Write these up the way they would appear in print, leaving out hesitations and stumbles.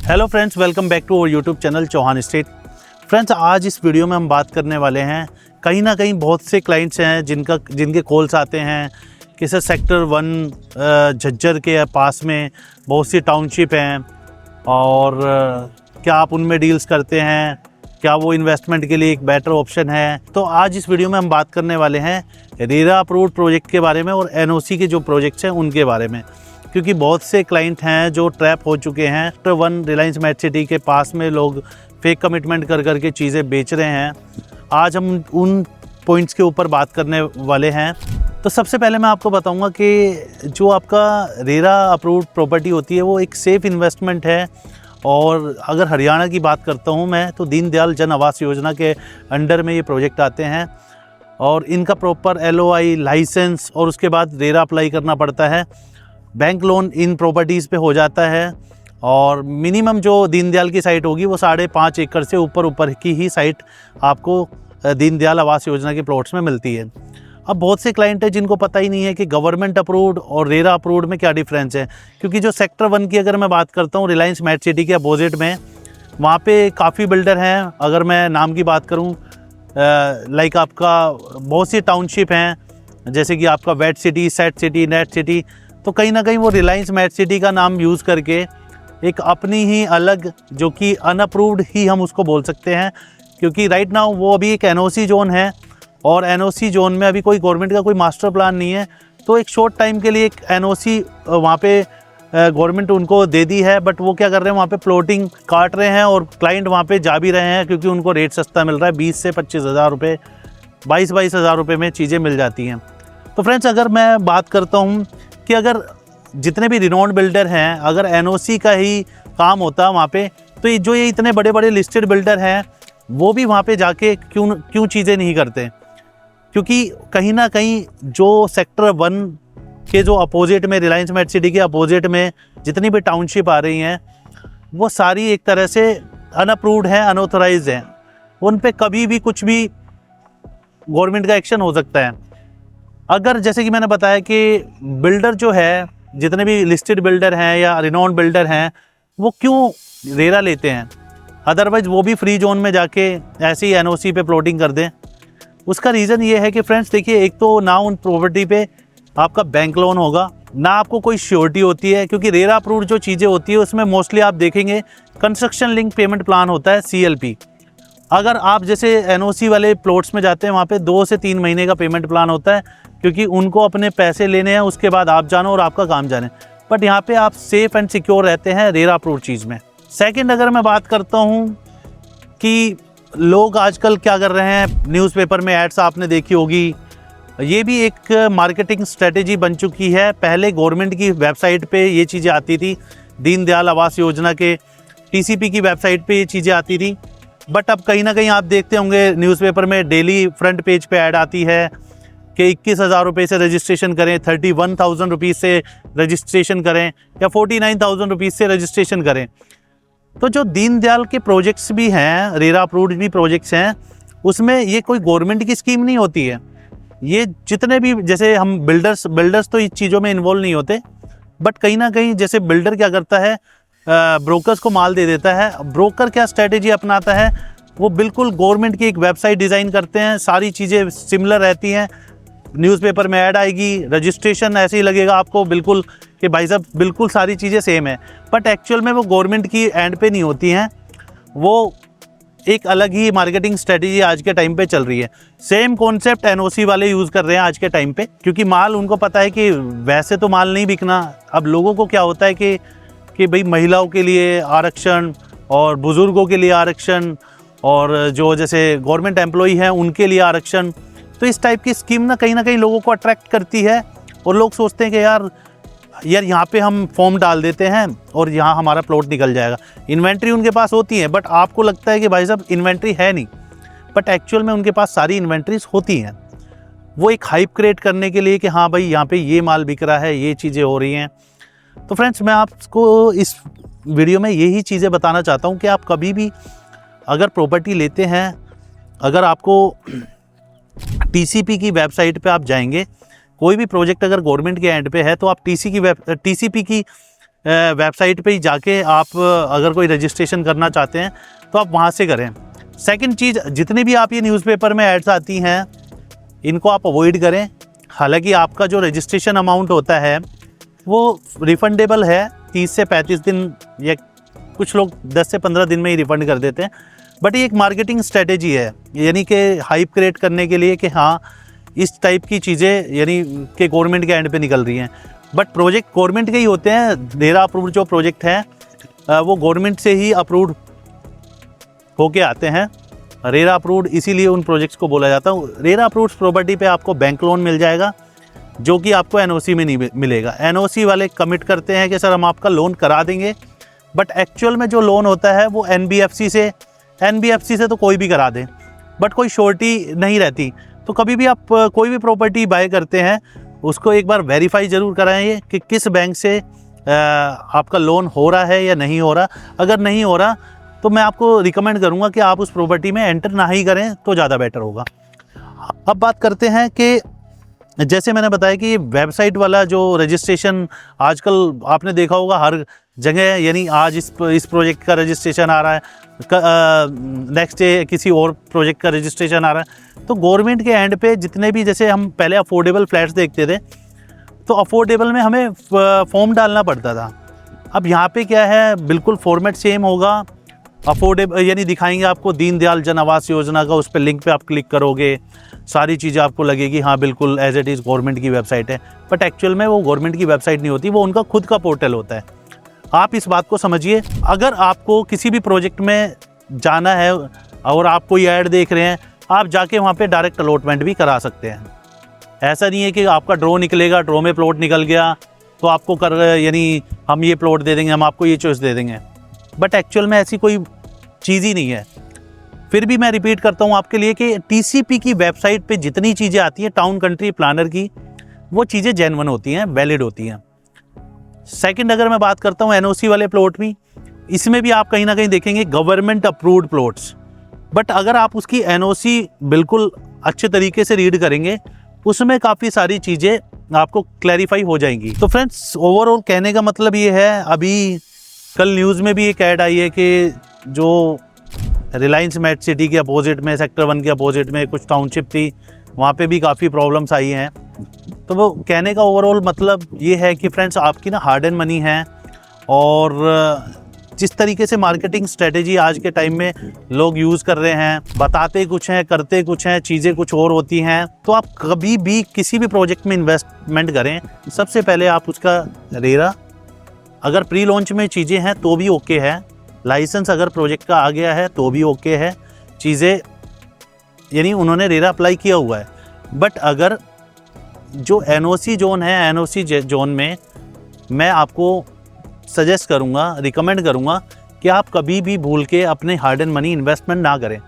Hello friends, welcome back to our YouTube channel Chauhan estate. Friends, आज इस video में हम बात करने वाले हैं, कहीं ना कहीं बहुत से क्लाइंट्स हैं जिनके कॉल्स आते हैं कि सर सेक्टर 1 झज्जर के पास में बहुत सी टाउनशिप हैं और क्या आप उनमें डील्स करते हैं, क्या वो इन्वेस्टमेंट के लिए एक बेटर ऑप्शन है। तो आज इस वीडियो में हम बात करने वाले हैं रेरा अप्रूव्ड प्रोजेक्ट के बारे में और एनओसी के जो प्रोजेक्ट्स हैं उनके बारे में, क्योंकि बहुत से क्लाइंट हैं जो ट्रैप हो चुके हैं। सेक्टर 1 रिलायंस मेट सिटी के पास में लोग फेक कमिटमेंट कर करके चीज़ें बेच रहे हैं। आज हम उन पॉइंट्स के ऊपर बात करने वाले हैं। तो सबसे पहले मैं आपको बताऊंगा कि जो आपका रेरा अप्रूव्ड प्रॉपर्टी होती है वो एक सेफ़ इन्वेस्टमेंट है। और अगर हरियाणा की बात करता हूँ मैं, तो दीनदयाल जन आवास योजना के अंडर में ये प्रोजेक्ट आते हैं और इनका प्रॉपर LOI लाइसेंस और उसके बाद रेरा अप्लाई करना पड़ता है। बैंक लोन इन प्रॉपर्टीज़ पे हो जाता है और मिनिमम जो दीनदयाल की साइट होगी वो 5.5 एकड़ से ऊपर की ही साइट आपको दीनदयाल आवास योजना के प्लॉट्स में मिलती है। अब बहुत से क्लाइंट हैं जिनको पता ही नहीं है कि गवर्नमेंट अप्रूव्ड और रेरा अप्रूव्ड में क्या डिफरेंस है, क्योंकि जो सेक्टर 1 की अगर मैं बात करता हूँ रिलायंस मेट सिटी के अपोजिट में, वहाँ पे काफ़ी बिल्डर हैं। अगर मैं नाम की बात करूँ, लाइक आपका बहुत सी टाउनशिप हैं, जैसे कि आपका wet city, set city, net city. तो कहीं ना कहीं वो रिलायंस मेट सिटी का नाम यूज़ करके एक अपनी ही अलग, जो कि अनअप्रूव्ड ही हम उसको बोल सकते हैं, क्योंकि राइट नाउ वो अभी एक NOC जोन है और NOC जोन में अभी कोई गवर्नमेंट का कोई मास्टर प्लान नहीं है। तो एक शॉर्ट टाइम के लिए एक NOC वहाँ पे गवर्नमेंट उनको दे दी है, बट वो क्या कर रहे हैं, वहाँ पे प्लॉटिंग काट रहे हैं और क्लाइंट वहाँ पे जा भी रहे हैं, क्योंकि उनको रेट सस्ता मिल रहा है। 20 से 25 हज़ार रुपये, 22 हज़ार रुपये में चीज़ें मिल जाती हैं। तो फ्रेंड्स, अगर मैं बात करता हूँ कि अगर जितने भी रिनोन्ड बिल्डर हैं, अगर NOC का ही काम होता वहाँ पे, तो ये इतने बड़े बड़े लिस्टेड बिल्डर हैं वो भी वहाँ पे जाके क्यों चीज़ें नहीं करते, क्योंकि कहीं ना कहीं जो सेक्टर 1 के जो अपोजिट में, रिलायंस मेट सिटी के अपोजिट में जितनी भी टाउनशिप आ रही हैं वो सारी एक तरह से अनअप्रूव्ड हैं, अनऑथराइज्ड हैं। उन पे कभी भी कुछ भी गवर्नमेंट का एक्शन हो सकता है। अगर जैसे कि मैंने बताया कि बिल्डर जो है, जितने भी लिस्टेड बिल्डर हैं या रिनोन्ड बिल्डर हैं, वो क्यों रेरा लेते हैं, अदरवाइज वो भी फ्री जोन में जाके ऐसे ही NOC पे प्लॉटिंग कर दें। उसका रीज़न ये है कि फ्रेंड्स देखिए, एक तो ना उन प्रॉपर्टी पे आपका बैंक लोन होगा, ना आपको कोई श्योरिटी होती है, क्योंकि रेरा अप्रूव्ड जो चीज़ें होती है उसमें मोस्टली आप देखेंगे कंस्ट्रक्शन लिंक पेमेंट प्लान होता है, CLP। अगर आप जैसे NOC वाले प्लॉट्स में जाते हैं, वहाँ पे 2 से 3 महीने का पेमेंट प्लान होता है, क्योंकि उनको अपने पैसे लेने हैं, उसके बाद आप जानो और आपका काम जाने। बट यहाँ पे आप सेफ़ एंड सिक्योर रहते हैं रेरा अप्रूव्ड चीज़ में। सेकंड, अगर मैं बात करता हूँ कि लोग आजकल क्या कर रहे हैं, न्यूज़पेपर में एड्स आपने देखी होगी, ये भी एक मार्केटिंग स्ट्रेटेजी बन चुकी है। पहले गवर्नमेंट की वेबसाइट पे ये चीज़ें आती थी, दीनदयाल आवास योजना के TCP की वेबसाइट पे ये चीज़ें आती थी, बट अब कहीं ना कहीं आप देखते होंगे न्यूज़पेपर में डेली फ्रंट पेज पे ऐड आती है कि 21,000 रुपये से रजिस्ट्रेशन करें, 31,000 रुपीज़ से रजिस्ट्रेशन करें या 49,000 रुपीज़ से रजिस्ट्रेशन करें। तो जो दीनदयाल के प्रोजेक्ट्स भी हैं, रेरा अप्रूव्ड भी प्रोजेक्ट्स हैं, उसमें ये कोई गवर्नमेंट की स्कीम नहीं होती है। ये जितने भी, जैसे हम बिल्डर्स तो इस चीज़ों में इन्वॉल्व नहीं होते, बट कहीं ना कहीं जैसे बिल्डर क्या करता है, ब्रोकर्स को माल दे देता है। ब्रोकर क्या स्ट्रेटेजी अपनाता है, वो बिल्कुल गवर्नमेंट की एक वेबसाइट डिज़ाइन करते हैं, सारी चीज़ें सिमिलर रहती हैं, न्यूज़पेपर में ऐड आएगी, रजिस्ट्रेशन ऐसे ही लगेगा आपको बिल्कुल कि भाई साहब बिल्कुल सारी चीज़ें सेम है, बट एक्चुअल में वो गवर्नमेंट की एंड पे नहीं होती हैं। वो एक अलग ही मार्केटिंग स्ट्रेटेजी आज के टाइम पे चल रही है। सेम कॉन्सेप्ट NOC वाले यूज़ कर रहे हैं आज के टाइम पे, क्योंकि माल उनको पता है कि वैसे तो माल नहीं बिकना। अब लोगों को क्या होता है कि भाई महिलाओं के लिए आरक्षण और बुज़ुर्गों के लिए आरक्षण और जो जैसे गवर्नमेंट एम्प्लॉई हैं उनके लिए आरक्षण। तो इस टाइप की स्कीम ना कहीं लोगों को अट्रैक्ट करती है और लोग सोचते हैं कि यार यहाँ पे हम फॉर्म डाल देते हैं और यहाँ हमारा प्लॉट निकल जाएगा। इन्वेंट्री उनके पास होती है, बट आपको लगता है कि भाई साहब इन्वेंट्री है नहीं, बट एक्चुअल में उनके पास सारी इन्वेंट्रीज होती हैं। वो एक हाइप क्रिएट करने के लिए कि हाँ भाई यहाँ पे ये माल बिक रहा है, ये चीज़ें हो रही हैं। तो फ्रेंड्स, मैं आपको इस वीडियो में यही चीज़ें बताना चाहता हूँ कि आप कभी भी अगर प्रॉपर्टी लेते हैं, अगर आपको TCP की वेबसाइट पे आप जाएंगे, कोई भी प्रोजेक्ट अगर गवर्नमेंट के एंड पे है तो आप TCP की वेबसाइट पे ही जाके आप अगर कोई रजिस्ट्रेशन करना चाहते हैं तो आप वहाँ से करें। सेकंड चीज़, जितनी भी आप ये न्यूज़पेपर में एड्स आती हैं इनको आप अवॉइड करें। हालांकि आपका जो रजिस्ट्रेशन अमाउंट होता है वो रिफंडेबल है 30 से 35 दिन, या कुछ लोग 10 से 15 दिन में ही रिफ़ंड कर देते हैं। बट ये एक मार्केटिंग स्ट्रेटेजी है, यानी कि हाइप क्रिएट करने के लिए कि हाँ इस टाइप की चीज़ें यानी कि गवर्नमेंट के एंड पे निकल रही हैं। बट प्रोजेक्ट गवर्नमेंट के ही होते हैं। रेरा अप्रूव्ड जो प्रोजेक्ट हैं वो गवर्नमेंट से ही अप्रूव्ड होके आते हैं। रेरा अप्रूव्ड इसीलिए उन प्रोजेक्ट्स को बोला जाता है। रेरा अप्रूव्ड प्रॉपर्टी पे आपको बैंक लोन मिल जाएगा जो कि आपको एनओसी में नहीं मिलेगा। एनओसी वाले कमिट करते हैं कि सर हम आपका लोन करा देंगे, बट एक्चुअल में जो लोन होता है वो एनबीएफसी से तो कोई भी करा दे, बट कोई श्योरिटी नहीं रहती। तो कभी भी आप कोई भी प्रॉपर्टी बाय करते हैं उसको एक बार वेरीफाई ज़रूर कराइए कि किस बैंक से आपका लोन हो रहा है या नहीं हो रहा। अगर नहीं हो रहा तो मैं आपको रिकमेंड करूंगा कि आप उस प्रॉपर्टी में एंटर ना ही करें तो ज़्यादा बेटर होगा। अब बात करते हैं कि जैसे मैंने बताया कि वेबसाइट वाला जो रजिस्ट्रेशन आजकल आपने देखा होगा हर जगह, यानी आज इस प्रोजेक्ट का रजिस्ट्रेशन आ रहा है, नेक्स्ट डे किसी और प्रोजेक्ट का रजिस्ट्रेशन आ रहा है। तो गवर्नमेंट के एंड पे जितने भी, जैसे हम पहले अफोर्डेबल फ्लैट्स देखते थे तो अफोर्डेबल में हमें फॉर्म डालना पड़ता था। अब यहाँ पे क्या है, बिल्कुल फॉर्मेट सेम होगा। अफोर्डेबल यानी दिखाएंगे आपको दीनदयाल जन आवास योजना का, उस पर लिंक पे आप क्लिक करोगे सारी चीज़ें आपको लगेगी हाँ बिल्कुल एज इट इज़ गवर्नमेंट की वेबसाइट है। बट एक्चुअल में वो गवर्नमेंट की वेबसाइट नहीं होती, वो उनका खुद का पोर्टल होता है। आप इस बात को समझिए। अगर आपको किसी भी प्रोजेक्ट में जाना है और आप कोई ऐड देख रहे हैं, आप जाके वहाँ पे डायरेक्ट अलॉटमेंट भी करा सकते हैं। ऐसा नहीं है कि आपका ड्रॉ निकलेगा, ड्रॉ में प्लॉट निकल गया तो आपको यानी हम ये प्लॉट दे देंगे, हम आपको ये चॉइस दे देंगे। बट एक्चुअल में ऐसी कोई चीज़ ही नहीं है। फिर भी मैं रिपीट करता हूँ आपके लिए कि टीसीपी की वेबसाइट पे जितनी चीज़ें आती हैं टाउन कंट्री प्लानर की, वो चीज़ें जेन्युइन होती हैं, वैलिड होती हैं। सेकंड, अगर मैं बात करता हूँ एनओसी वाले प्लॉट में, इसमें भी आप कहीं ना कहीं देखेंगे गवर्नमेंट अप्रूव्ड प्लॉट्स। बट अगर आप उसकी एनओसी बिल्कुल अच्छे तरीके से रीड करेंगे उसमें काफ़ी सारी चीज़ें आपको क्लैरिफाई हो जाएंगी। तो फ्रेंड्स, ओवरऑल कहने का मतलब ये है, अभी कल न्यूज़ में भी एक ऐड आई है कि जो रिलायंस मेट सिटी के अपोजिट में, सेक्टर 1 के अपोजिट में कुछ टाउनशिप थी, वहाँ पे भी काफ़ी प्रॉब्लम्स आई हैं। तो वो कहने का ओवरऑल मतलब ये है कि फ्रेंड्स, आपकी ना हार्ड एंड मनी है, और जिस तरीके से मार्केटिंग स्ट्रेटेजी आज के टाइम में लोग यूज़ कर रहे हैं, बताते कुछ हैं करते कुछ हैं, चीज़ें कुछ और होती हैं। तो आप कभी भी किसी भी प्रोजेक्ट में इन्वेस्टमेंट करें, सबसे पहले आप उसका रेरा, अगर प्री लॉन्च में चीज़ें हैं तो भी ओके है, लाइसेंस अगर प्रोजेक्ट का आ गया है तो भी ओके है, चीज़ें यानी उन्होंने रेरा अप्लाई किया हुआ है। बट अगर जो एनओसी जोन है, एनओसी जोन में मैं आपको सजेस्ट करूँगा, रिकमेंड करूँगा कि आप कभी भी भूल के अपने हार्ड एंड मनी इन्वेस्टमेंट ना करें।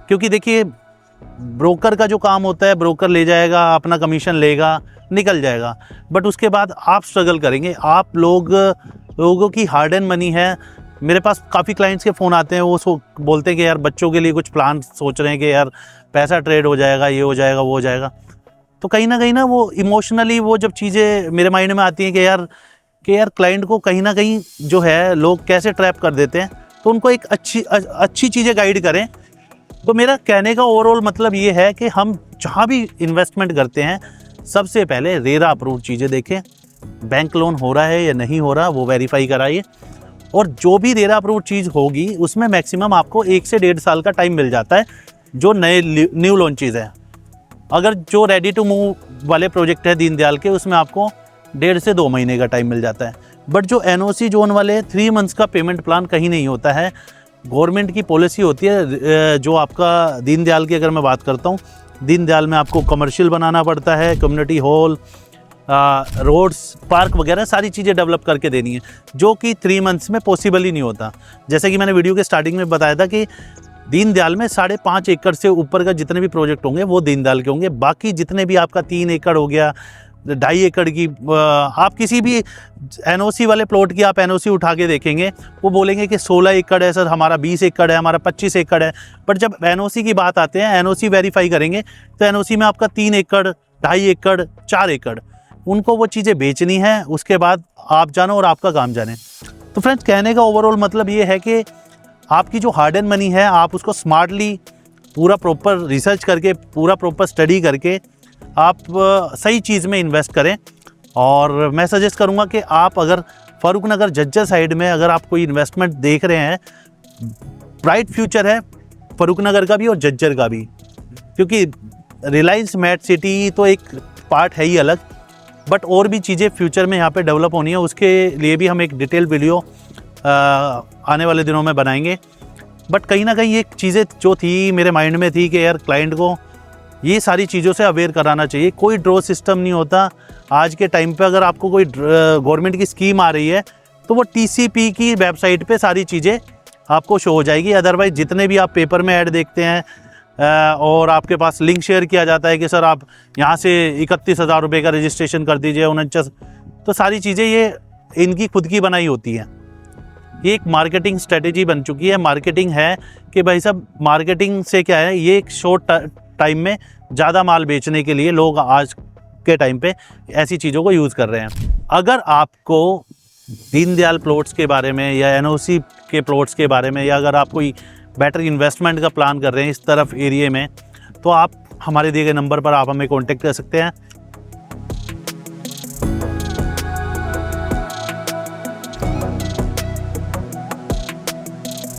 क्योंकि देखिए, ब्रोकर का जो काम होता है, ब्रोकर ले जाएगा, अपना कमीशन लेगा, निकल जाएगा, बट उसके बाद आप स्ट्रगल करेंगे। आप लोगों की हार्ड एंड मनी है। मेरे पास काफ़ी क्लाइंट्स के फ़ोन आते हैं, वो बोलते हैं कि यार बच्चों के लिए कुछ प्लान सोच रहे हैं कि यार पैसा ट्रेड हो जाएगा, ये हो जाएगा, वो हो जाएगा। तो कहीं ना वो इमोशनली वो जब चीज़ें मेरे माइंड में आती हैं कि यार क्लाइंट को कहीं ना कहीं जो है लोग कैसे ट्रैप कर देते हैं, तो उनको एक अच्छी चीज़ें गाइड करें। तो मेरा कहने का ओवरऑल मतलब ये है कि हम जहाँ भी इन्वेस्टमेंट करते हैं, सबसे पहले रेरा अप्रूव्ड चीज़ें देखें, बैंक लोन हो रहा है या नहीं हो रहा वो वेरीफाई कराइए, और जो भी रेरा अप्रूव्ड चीज़ होगी उसमें मैक्सिमम आपको 1 से 1.5 साल का टाइम मिल जाता है, जो नए न्यू लॉन्चेज है। अगर जो रेडी टू मूव वाले प्रोजेक्ट है दीनदयाल के, उसमें आपको 1.5 से 2 महीने का टाइम मिल जाता है। बट जो एनओसी जोन वाले 3 मंथ्स का पेमेंट प्लान कहीं नहीं होता है। गवर्नमेंट की पॉलिसी होती है, जो आपका दीनदयाल की अगर मैं बात करता हूँ, दीनदयाल में आपको कमर्शियल बनाना पड़ता है, कम्युनिटी हॉल, रोड्स, पार्क वगैरह सारी चीज़ें डेवलप करके देनी है, जो कि 3 मंथ्स में पॉसिबल ही नहीं होता। जैसे कि मैंने वीडियो के स्टार्टिंग में बताया था कि दीनदयाल में 5.5 एकड़ से ऊपर का जितने भी प्रोजेक्ट होंगे वो दीनदयाल के होंगे। बाकी जितने भी आपका 3 एकड़ हो गया, 2.5 एकड़ की, आप किसी भी एनओसी वाले प्लॉट की आप एनओसी उठा के देखेंगे, वो बोलेंगे कि 16 एकड़ है सर, हमारा 20 एकड़ है, हमारा 25 एकड़ है। बट जब एनओसी की बात आते हैं, एनओसी वेरीफाई करेंगे, तो एनओसी में आपका 3 एकड़, 2.5 एकड़, 4 एकड़, उनको वो चीज़ें बेचनी है, उसके बाद आप जानो और आपका काम जाने। तो फ्रेंड्स, कहने का ओवरऑल मतलब ये है कि आपकी जो हार्ड एंड मनी है आप उसको स्मार्टली पूरा प्रॉपर रिसर्च करके, पूरा प्रॉपर स्टडी करके आप सही चीज़ में इन्वेस्ट करें। और मैं सजेस्ट करूंगा कि आप अगर फ़ारुखनगर झज्जर साइड में अगर आप कोई इन्वेस्टमेंट देख रहे हैं, ब्राइट फ्यूचर है फ़ारुखनगर का भी और झज्जर का भी, क्योंकि रिलायंस मेट सिटी तो एक पार्ट है ही अलग, बट और भी चीज़ें फ्यूचर में यहाँ पे डेवलप होनी है। उसके लिए भी हम एक डिटेल वीडियो आने वाले दिनों में बनाएंगे। बट कहीं ना कहीं एक चीज़ें जो थी मेरे माइंड में थी कि यार क्लाइंट को ये सारी चीज़ों से अवेयर कराना चाहिए। कोई ड्रॉ सिस्टम नहीं होता आज के टाइम पे। अगर आपको कोई गवर्नमेंट की स्कीम आ रही है तो वो TCP की वेबसाइट पे सारी चीज़ें आपको शो हो जाएगी। अदरवाइज़ जितने भी आप पेपर में ऐड देखते हैं और आपके पास लिंक शेयर किया जाता है कि सर आप यहाँ से 31,000 रुपये का रजिस्ट्रेशन कर दीजिए, 49, तो सारी चीज़ें ये इनकी खुद की बनाई होती हैं। ये एक मार्केटिंग स्ट्रेटेजी बन चुकी है। मार्केटिंग है कि भाई साहब, मार्केटिंग से क्या है, ये एक शॉर्ट टाइम में ज़्यादा माल बेचने के लिए लोग आज के टाइम पे ऐसी चीज़ों को यूज़ कर रहे हैं। अगर आपको दीनदयाल प्लॉट्स के बारे में या NOC के प्लॉट्स के बारे में, या अगर आप कोई बेटर इन्वेस्टमेंट का प्लान कर रहे हैं इस तरफ एरिया में, तो आप हमारे दिए गए नंबर पर आप हमें कॉन्टेक्ट कर सकते हैं।